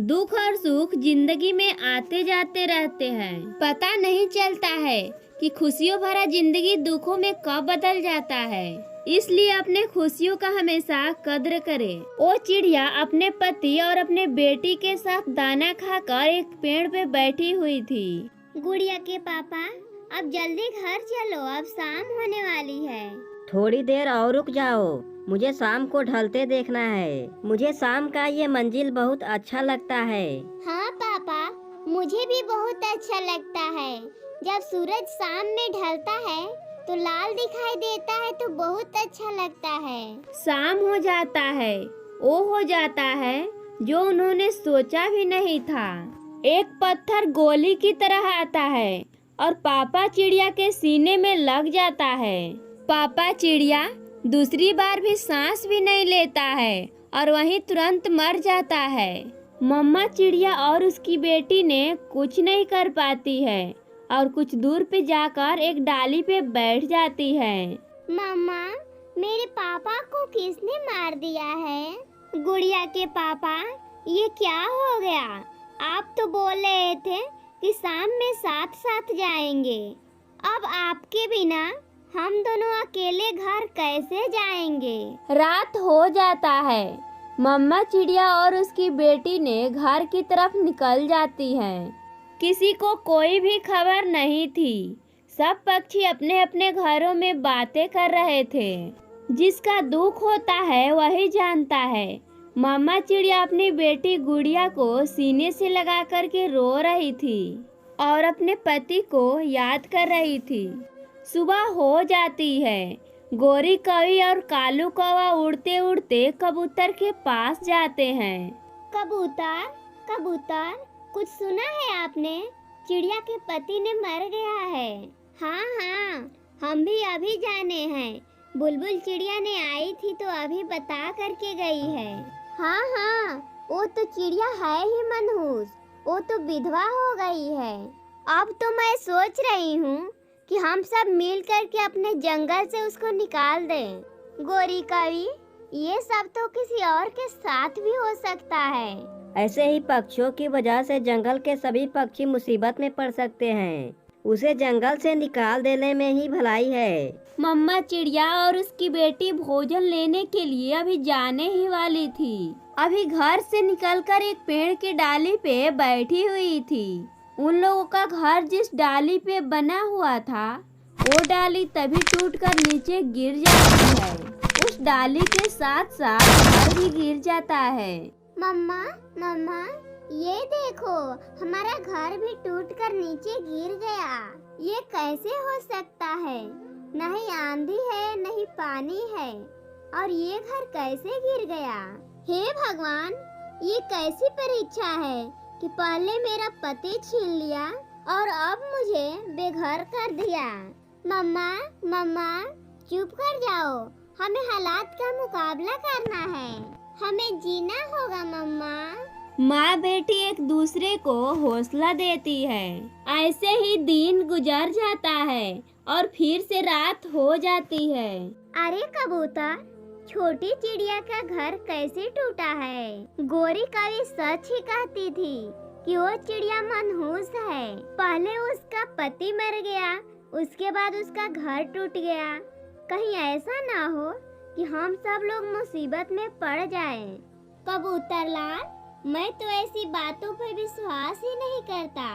दुख और सुख जिंदगी में आते जाते रहते हैं। पता नहीं चलता है कि खुशियों भरा जिंदगी दुखों में कब बदल जाता है। इसलिए अपने खुशियों का हमेशा कद्र करें। वो चिड़िया अपने पति और अपने बेटी के साथ दाना खाकर एक पेड़ पे बैठी हुई थी। गुड़िया के पापा, अब जल्दी घर चलो, अब शाम होने वाली है। थोड़ी देर और रुक जाओ, मुझे शाम को ढलते देखना है। मुझे शाम का ये मंजिल बहुत अच्छा लगता है। हाँ पापा, मुझे भी बहुत अच्छा लगता है। जब सूरज शाम में ढलता है तो लाल दिखाई देता है तो बहुत अच्छा लगता है। शाम हो जाता है, वो हो जाता है जो उन्होंने सोचा भी नहीं था। एक पत्थर गोली की तरह आता है और पापा चिड़िया के सीने में लग जाता है। पापा चिड़िया दूसरी बार भी सांस भी नहीं लेता है और वहीं तुरंत मर जाता है। मम्मा चिड़िया और उसकी बेटी ने कुछ नहीं कर पाती है और कुछ दूर पे जाकर एक डाली पे बैठ जाती है। मम्मा, मेरे पापा को किसने मार दिया है? गुड़िया के पापा, ये क्या हो गया? आप तो बोल रहे थे कि शाम में साथ साथ जाएंगे। अब आपके बिना हम दोनों अकेले घर कैसे जाएंगे? रात हो जाता है। मम्मा चिड़िया और उसकी बेटी ने घर की तरफ निकल जाती हैं। किसी को कोई भी खबर नहीं थी। सब पक्षी अपने अपने घरों में बातें कर रहे थे। जिसका दुख होता है वही जानता है। मम्मा चिड़िया अपनी बेटी गुड़िया को सीने से लगा कर के रो रही थी और अपने पति को याद कर रही थी। सुबह हो जाती है। गोरी कवि और कालू कौवा उड़ते उड़ते कबूतर के पास जाते हैं। कबूतर, कबूतर, कुछ सुना है आपने? चिड़िया के पति ने मर गया है। हाँ हाँ, हम भी अभी जाने हैं। बुलबुल चिड़िया ने आई थी तो अभी बता करके गई है। हाँ हाँ, वो तो चिड़िया है ही मनहूस, वो तो विधवा हो गई है। अब तो मैं सोच रही हूँ कि हम सब मिल करके अपने जंगल से उसको निकाल दें। गोरी कवि, ये सब तो किसी और के साथ भी हो सकता है। ऐसे ही पक्षियों की वजह से जंगल के सभी पक्षी मुसीबत में पड़ सकते हैं। उसे जंगल से निकाल देने में ही भलाई है। मम्मा चिड़िया और उसकी बेटी भोजन लेने के लिए अभी जाने ही वाली थी। अभी घर से निकलकर एक पेड़ की डाली पे बैठी हुई थी। उन लोगों का घर जिस डाली पे बना हुआ था वो डाली तभी टूटकर नीचे गिर जाती है। उस डाली के साथ साथ घर भी गिर जाता है। मम्मा, मम्मा, ये देखो, हमारा घर भी टूटकर नीचे गिर गया। ये कैसे हो सकता है? नहीं आंधी है, नहीं पानी है, और ये घर कैसे गिर गया? हे भगवान, ये कैसी परीक्षा है कि पहले मेरा पति छीन लिया और अब मुझे बेघर कर दिया। मम्मा, मम्मा, चुप कर जाओ, हमें हालात का मुकाबला करना है, हमें जीना होगा। मम्मा, माँ बेटी एक दूसरे को हौसला देती है। ऐसे ही दिन गुजर जाता है और फिर से रात हो जाती है। अरे कबूतर, छोटी चिड़िया का घर कैसे टूटा है? गोरी कवि सच ही कहती थी कि वो चिड़िया मनहूस है। पहले उसका पति मर गया, उसके बाद उसका घर टूट गया। कहीं ऐसा ना हो कि हम सब लोग मुसीबत में पड़ जाएं। कबूतर लाल, मैं तो ऐसी बातों पर विश्वास ही नहीं करता।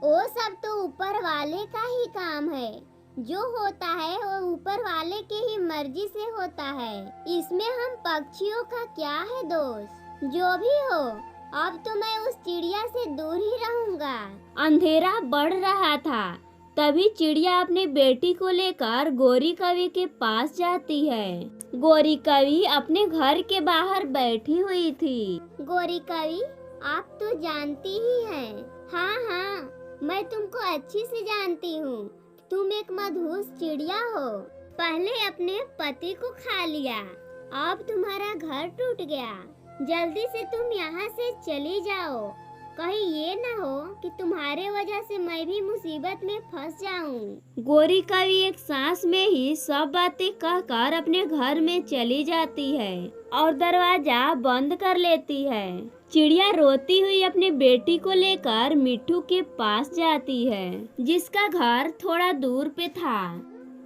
वो सब तो ऊपर वाले का ही काम है। जो होता है वो ऊपर वाले के ही मर्जी से होता है। इसमें हम पक्षियों का क्या है दोष? जो भी हो, अब तो मैं उस चिड़िया से दूर ही रहूंगा। अंधेरा बढ़ रहा था। तभी चिड़िया अपनी बेटी को लेकर गोरी कवि के पास जाती है। गोरी कवि अपने घर के बाहर बैठी हुई थी। गोरी कवि, आप तो जानती ही हैं। हाँ हाँ, मैं तुमको अच्छी से जानती हूँ। तुम एक मधुस चिड़िया हो। पहले अपने पति को खा लिया, अब तुम्हारा घर टूट गया। जल्दी से तुम यहाँ से चली जाओ, कहीं ये ना हो कि तुम्हारे वजह से मैं भी मुसीबत में फंस जाऊं। गोरी कवि एक सांस में ही सब बातें कहकर अपने घर में चली जाती है और दरवाजा बंद कर लेती है। चिड़िया रोती हुई अपनी बेटी को लेकर मिट्ठू के पास जाती है, जिसका घर थोड़ा दूर पे था।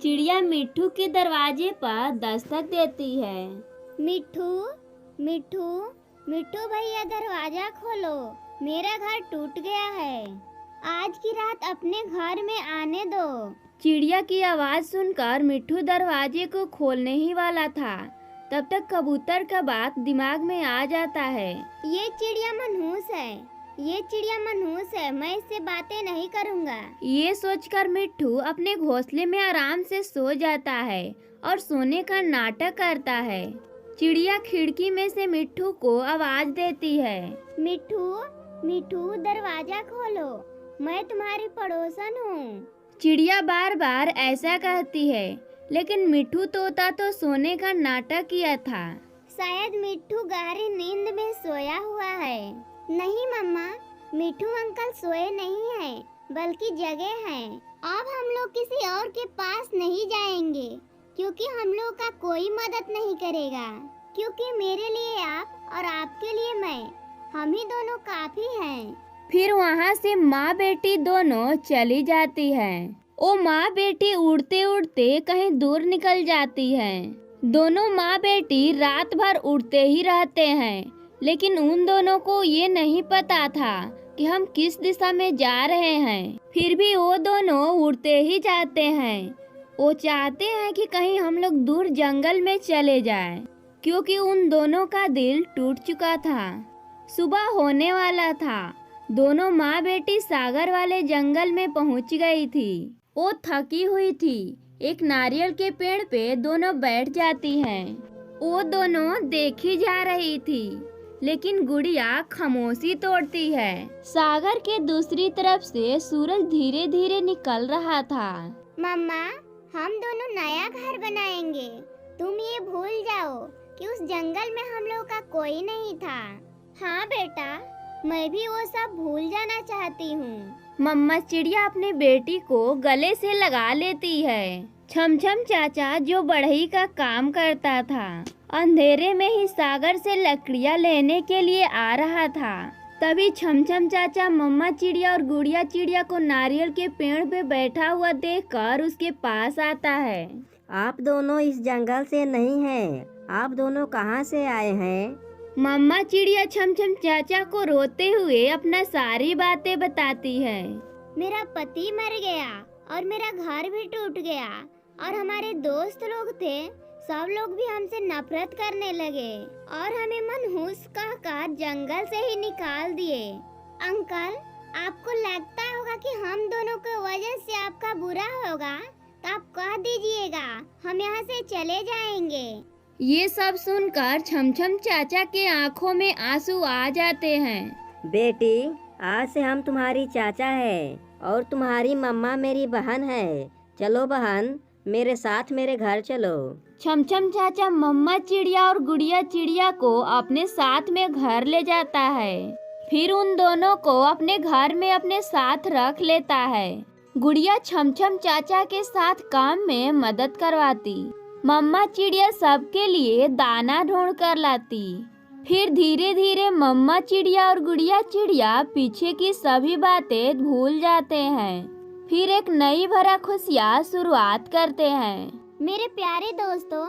चिड़िया मिट्ठू के दरवाजे पर दस्तक देती है। मिट्ठू, मिट्ठू, मिट्ठू भैया दरवाजा खोलो, मेरा घर टूट गया है। आज की रात अपने घर में आने दो। चिड़िया की आवाज सुनकर मिट्ठू दरवाजे को खोलने ही वाला था, तब तक कबूतर का बात दिमाग में आ जाता है। ये चिड़िया मनहूस है, ये चिड़िया मनहूस है, मैं इससे बातें नहीं करूँगा। ये सोचकर मिट्ठू अपने घोंसले में आराम से सो जाता है और सोने का नाटक करता है। चिड़िया खिड़की में से मिट्ठू को आवाज देती है। मिट्ठू, मिट्ठू दरवाजा खोलो, मैं तुम्हारी पड़ोसन हूँ। चिड़िया बार बार ऐसा कहती है, लेकिन मिट्ठू तोता तो सोने का नाटक किया था। शायद मिट्ठू गहरी नींद में सोया हुआ है। नहीं मम्मा, मिट्ठू अंकल सोए नहीं हैं, बल्कि जगे हैं। अब हम लोग किसी और के पास नहीं जाएंगे, क्योंकि हम लोग का कोई मदद नहीं करेगा, क्योंकि मेरे लिए आप और आपके लिए मैं, हम ही दोनों काफी हैं। फिर वहाँ से माँ बेटी दोनों चली जाती है। वो माँ बेटी उड़ते उड़ते कहीं दूर निकल जाती है। दोनों माँ बेटी रात भर उड़ते ही रहते हैं, लेकिन उन दोनों को ये नहीं पता था कि हम किस दिशा में जा रहे हैं। फिर भी वो दोनों उड़ते ही जाते हैं। वो चाहते हैं कि कहीं हम लोग दूर जंगल में चले जाएं, क्योंकि उन दोनों का दिल टूट चुका था। सुबह होने वाला था। दोनों माँ बेटी सागर वाले जंगल में पहुंच गई थी। वो थकी हुई थी। एक नारियल के पेड़ पे दोनों बैठ जाती हैं। वो दोनों देखी जा रही थी, लेकिन गुड़िया खामोशी तोड़ती है। सागर के दूसरी तरफ से सूरज धीरे धीरे निकल रहा था। मम्मा, हम दोनों नया घर बनाएंगे। तुम ये भूल जाओ कि उस जंगल में हम लोग का कोई नहीं था। हाँ बेटा, मैं भी वो सब भूल जाना चाहती हूँ। मम्मा चिड़िया अपने बेटी को गले से लगा लेती है। छमछम चाचा, जो बढ़ई का काम करता था, अंधेरे में ही सागर से लकड़ियाँ लेने के लिए आ रहा था। तभी छमछम चाचा मम्मा चिड़िया और गुड़िया चिड़िया को नारियल के पेड़ पे बैठा हुआ देखकर उसके पास आता है। आप दोनों इस जंगल से नहीं हैं। आप दोनों कहाँ से आए हैं? मम्मा चिड़िया छमछम चाचा को रोते हुए अपना सारी बातें बताती है। मेरा पति मर गया और मेरा घर भी टूट गया, और हमारे दोस्त लोग थे, सब लोग भी हमसे नफरत करने लगे और हमें मनहूस कहकर जंगल से ही निकाल दिए। अंकल, आपको लगता होगा कि हम दोनों की वजह से आपका बुरा होगा, तो आप कह दीजिएगा, हम यहाँ से चले जाएंगे। ये सब सुनकर छमछम चाचा के आंखों में आंसू आ जाते हैं। बेटी, आज से हम तुम्हारी चाचा है और तुम्हारी मम्मा मेरी बहन है। चलो बहन, मेरे साथ मेरे घर चलो। छमछम चाचा मम्मा चिड़िया और गुड़िया चिड़िया को अपने साथ में घर ले जाता है। फिर उन दोनों को अपने घर में अपने साथ रख लेता है। गुड़िया छमछम चाचा के साथ काम में मदद करवाती। मम्मा चिड़िया सबके लिए दाना ढूंढ कर लाती। फिर धीरे धीरे मम्मा चिड़िया और गुड़िया चिड़िया पीछे की सभी बातें भूल जाते हैं। फिर एक नई भरा खुशियाँ शुरुआत करते हैं। मेरे प्यारे दोस्तों,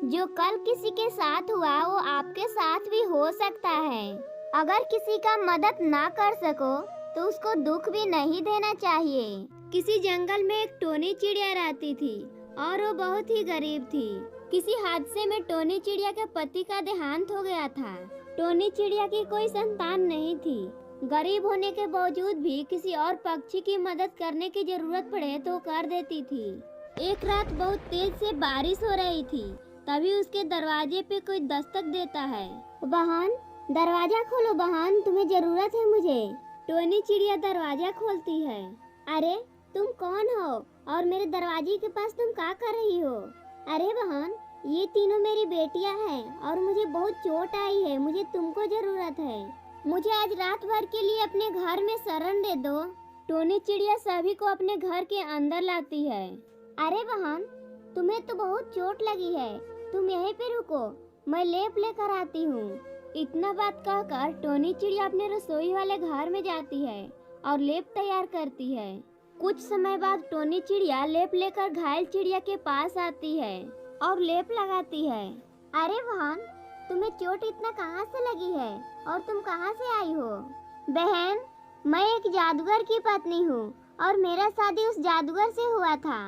जो कल किसी के साथ हुआ वो आपके साथ भी हो सकता है। अगर किसी का मदद ना कर सको तो उसको दुख भी नहीं देना चाहिए। किसी जंगल में एक टोनी चिड़िया रहती थी और वो बहुत ही गरीब थी। किसी हादसे में टोनी चिड़िया के पति का देहांत हो गया था। टोनी चिड़िया की कोई संतान नहीं थी। गरीब होने के बावजूद भी किसी और पक्षी की मदद करने की जरूरत पड़े तो कर देती थी। एक रात बहुत तेज से बारिश हो रही थी। तभी उसके दरवाजे पे कोई दस्तक देता है। बहन, दरवाजा खोलो बहन, तुम्हें जरूरत है मुझे। टोनी चिड़िया दरवाजा खोलती है। अरे तुम कौन हो और मेरे दरवाजे के पास तुम क्या कर रही हो? अरे बहन, ये तीनों मेरी बेटियां हैं और मुझे बहुत चोट आई है, मुझे तुमको जरूरत है। मुझे आज रात भर के लिए अपने घर में शरण दे दो। टोनी चिड़िया सभी को अपने घर के अंदर लाती है। अरे बहन, तुम्हें तो बहुत चोट लगी है, तुम यहीं पे रुको, मैं लेप लेकर आती हूँ। इतना बात कहकर टोनी चिड़िया अपने रसोई वाले घर में जाती है और लेप तैयार करती है। कुछ समय बाद टोनी चिड़िया लेप लेकर घायल चिड़िया के पास आती है और लेप लगाती है। अरे बहन, तुम्हें चोट इतना कहाँ से लगी है और तुम कहाँ से आई हो? बहन, मैं एक जादूगर की पत्नी हूँ और मेरा शादी उस जादूगर से हुआ था।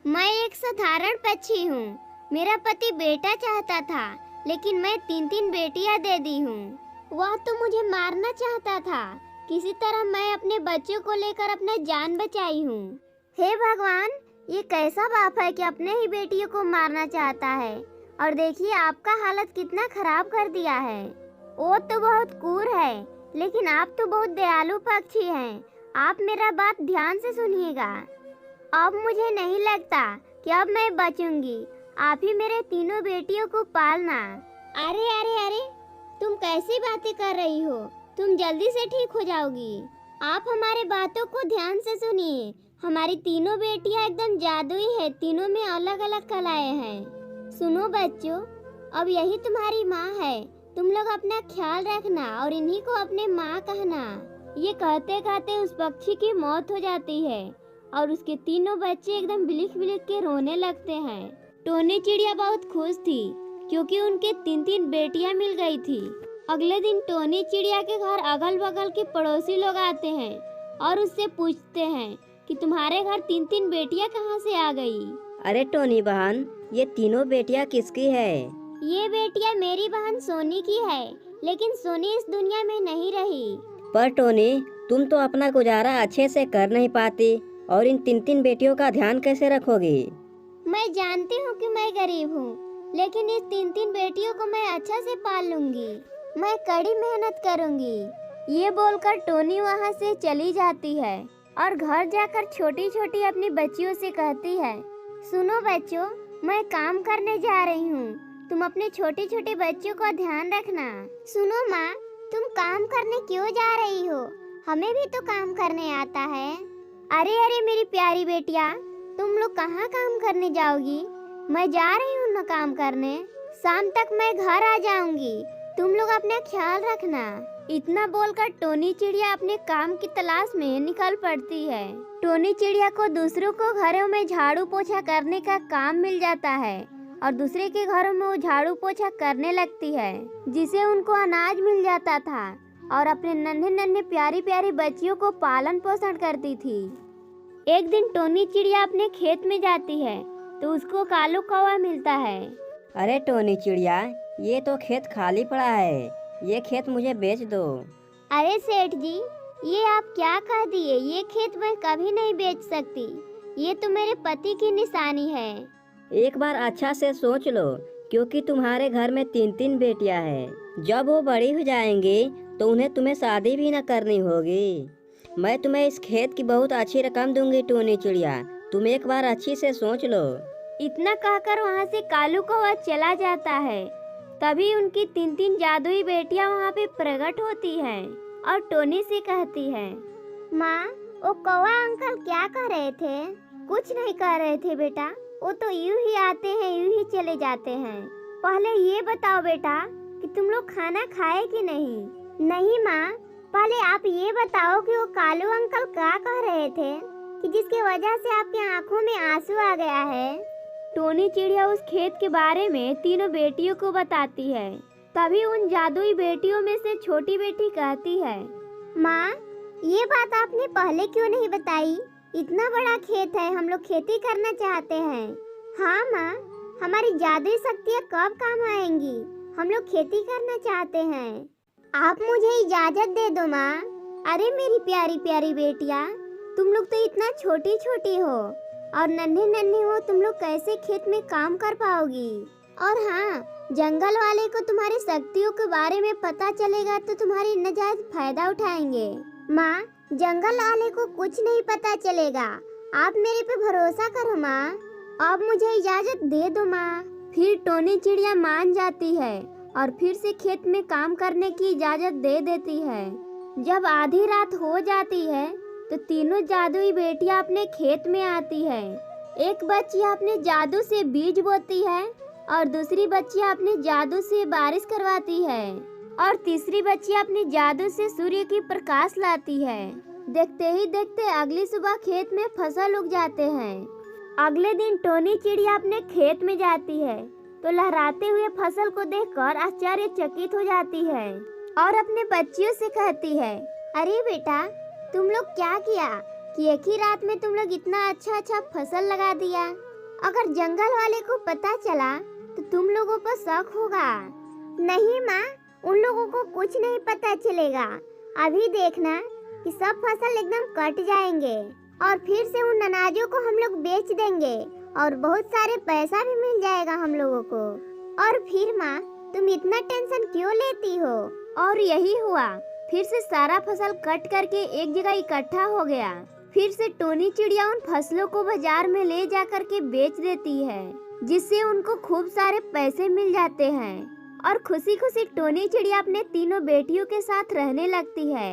मैं एक साधारण पक्षी हूँ। मेरा पति बेटा चाहता था, लेकिन मैं 3 बेटियां दे दी हूँ। वह तो मुझे मारना चाहता था, किसी तरह मैं अपने बच्चों को लेकर अपना जान बचाई हूँ। हे भगवान, ये कैसा बाप है कि अपने ही बेटियों को मारना चाहता है। और देखिए आपका हालत कितना खराब कर दिया है। वो तो बहुत क्रूर है, लेकिन आप तो बहुत दयालु पक्षी हैं। आप मेरा बात ध्यान से सुनिएगा। अब मुझे नहीं लगता कि अब मैं बचूंगी। आप ही मेरे 3 बेटियों को पालना। अरे अरे अरे, तुम कैसी बातें कर रही हो? तुम जल्दी से ठीक हो जाओगी। आप हमारे बातों को ध्यान से सुनिए। हमारी 3 बेटियां एकदम जादुई है, तीनों में अलग अलग कलाएं हैं। सुनो बच्चों, अब यही तुम्हारी माँ है। तुम लोग अपना ख्याल रखना और इन्हीं को अपने माँ कहना। ये कहते कहते उस पक्षी की मौत हो जाती है और उसके 3 बच्चे एकदम बिलिक बिलिक के रोने लगते हैं। टोनी चिड़िया बहुत खुश थी क्योंकि उनके 3 बेटियां मिल गई थी। अगले दिन टोनी चिड़िया के घर अगल बगल के पड़ोसी लोग आते हैं और उससे पूछते हैं कि तुम्हारे घर 3 बेटियां कहाँ से आ गई। अरे टोनी बहन, ये 3 बेटियां किसकी है? ये बेटियां मेरी बहन सोनी की है, लेकिन सोनी इस दुनिया में नहीं रही। पर टोनी, तुम तो अपना गुजारा अच्छे से कर नहीं पाती और इन 3 बेटियों का ध्यान कैसे रखोगी? मैं जानती हूँ कि मैं गरीब हूँ, लेकिन इस 3 बेटियों को मैं अच्छा से पाल लूंगी। मैं कड़ी मेहनत करूंगी। ये बोलकर टोनी वहाँ से चली जाती है और घर जाकर छोटी छोटी अपनी बच्चियों से कहती है, सुनो बच्चों, मैं काम करने जा रही हूँ, तुम अपने छोटे छोटे बच्चों का ध्यान रखना। सुनो माँ, तुम काम करने क्यों जा रही हो? हमें भी तो काम करने आता है। अरे अरे मेरी प्यारी बेटिया, तुम लोग कहाँ काम करने जाओगी? मैं जा रही हूँ ना काम करने। शाम तक मैं घर आ जाऊंगी, तुम लोग अपना ख्याल रखना। इतना बोलकर टोनी चिड़िया अपने काम की तलाश में निकल पड़ती है। टोनी चिड़िया को दूसरों को घरों में झाड़ू पोछा करने का काम मिल जाता है और दूसरे के घरों में वो झाड़ू पोछा करने लगती है, जिसे उनको अनाज मिल जाता था और अपने नन्हे नन्हे प्यारी प्यारी बच्चियों को पालन पोषण करती थी। एक दिन टोनी चिड़िया अपने खेत में जाती है तो उसको कालू कौवा मिलता है। अरे टोनी चिड़िया, ये तो खेत खाली पड़ा है, ये खेत मुझे बेच दो। अरे सेठ जी, ये आप क्या कह दिए? ये खेत मैं कभी नहीं बेच सकती, ये तो मेरे पति की निशानी है। एक बार अच्छा से सोच लो, क्योंकि तुम्हारे घर में 3 बेटियां हैं। जब वो बड़ी हो जाएंगी तो उन्हें तुम्हें शादी भी न करनी होगी। मैं तुम्हें इस खेत की बहुत अच्छी रकम दूंगी टोनी चिड़िया, तुम एक बार अच्छी से सोच लो। इतना कहकर वहाँ से कालू कौवा चला जाता है। तभी उनकी 3 जादुई बेटियां वहाँ पे प्रकट होती हैं और टोनी से कहती है, माँ, वो कौवा अंकल क्या कह रहे थे? कुछ नहीं कह रहे थे बेटा, वो तो यूं ही आते हैं यूं ही चले जाते हैं। पहले ये बताओ बेटा कि तुम लोग खाना खाए कि नहीं? नहीं माँ, पहले आप ये बताओ कि वो कालू अंकल क्या कह रहे थे कि जिसकी वजह से आपकी आंखों में आंसू आ गया है? टोनी चिड़िया उस खेत के बारे में 3 बेटियों को बताती है। तभी उन जादुई बेटियों में से छोटी बेटी कहती है, माँ, ये बात आपने पहले क्यों नहीं बताई? इतना बड़ा खेत है, हम लोग खेती करना चाहते हैं। हाँ माँ, हमारी जादुई शक्तियाँ कब काम आएंगी? हम लोग खेती करना चाहते हैं, आप मुझे इजाजत दे दो माँ। अरे मेरी प्यारी प्यारी बेटिया, तुम लोग तो इतना छोटी छोटी हो और नन्हे नन्हे हो, तुम लोग कैसे खेत में काम कर पाओगी? और हाँ, जंगल वाले को तुम्हारी शक्तियों के बारे में पता चलेगा तो तुम्हारी नाजायज फायदा उठाएंगे। माँ, जंगल वाले को कुछ नहीं पता चलेगा, आप मेरे पे भरोसा करो माँ। अब मुझे इजाजत दे दो माँ। फिर टोनी चिड़िया मान जाती है और फिर से खेत में काम करने की इजाज़त दे देती है। जब आधी रात हो जाती है तो तीनों जादुई बेटियां अपने खेत में आती है। एक बच्ची अपने जादू से बीज बोती है और दूसरी बच्ची अपने जादू से बारिश करवाती है और तीसरी बच्ची अपने जादू से सूर्य की प्रकाश लाती है। देखते ही देखते अगली सुबह खेत में फसल उग जाते हैं। अगले दिन टोनी चिड़िया अपने खेत में जाती है तो लहराते हुए फसल को देखकर आश्चर्यचकित हो जाती है और अपने बच्चियों से कहती है, अरे बेटा, तुम लोग क्या किया कि एक ही रात में तुम लोग इतना अच्छा फसल लगा दिया। अगर जंगल वाले को पता चला तो तुम लोगों पर शक होगा। नहीं माँ, उन लोगों को कुछ नहीं पता चलेगा। अभी देखना कि सब फसल एकदम कट जाएंगे और फिर से उन अनाजों को हम लोग बेच देंगे और बहुत सारे पैसा भी मिल जाएगा हम लोगों को। और फिर माँ, तुम इतना टेंशन क्यों लेती हो? और यही हुआ। फिर से सारा फसल कट करके एक जगह इकट्ठा हो गया। फिर से टोनी चिड़िया उन फसलों को बाजार में ले जा करके बेच देती है, जिससे उनको खूब सारे पैसे मिल जाते हैं और खुशी खुशी टोनी चिड़िया अपने तीनों बेटियों के साथ रहने लगती है।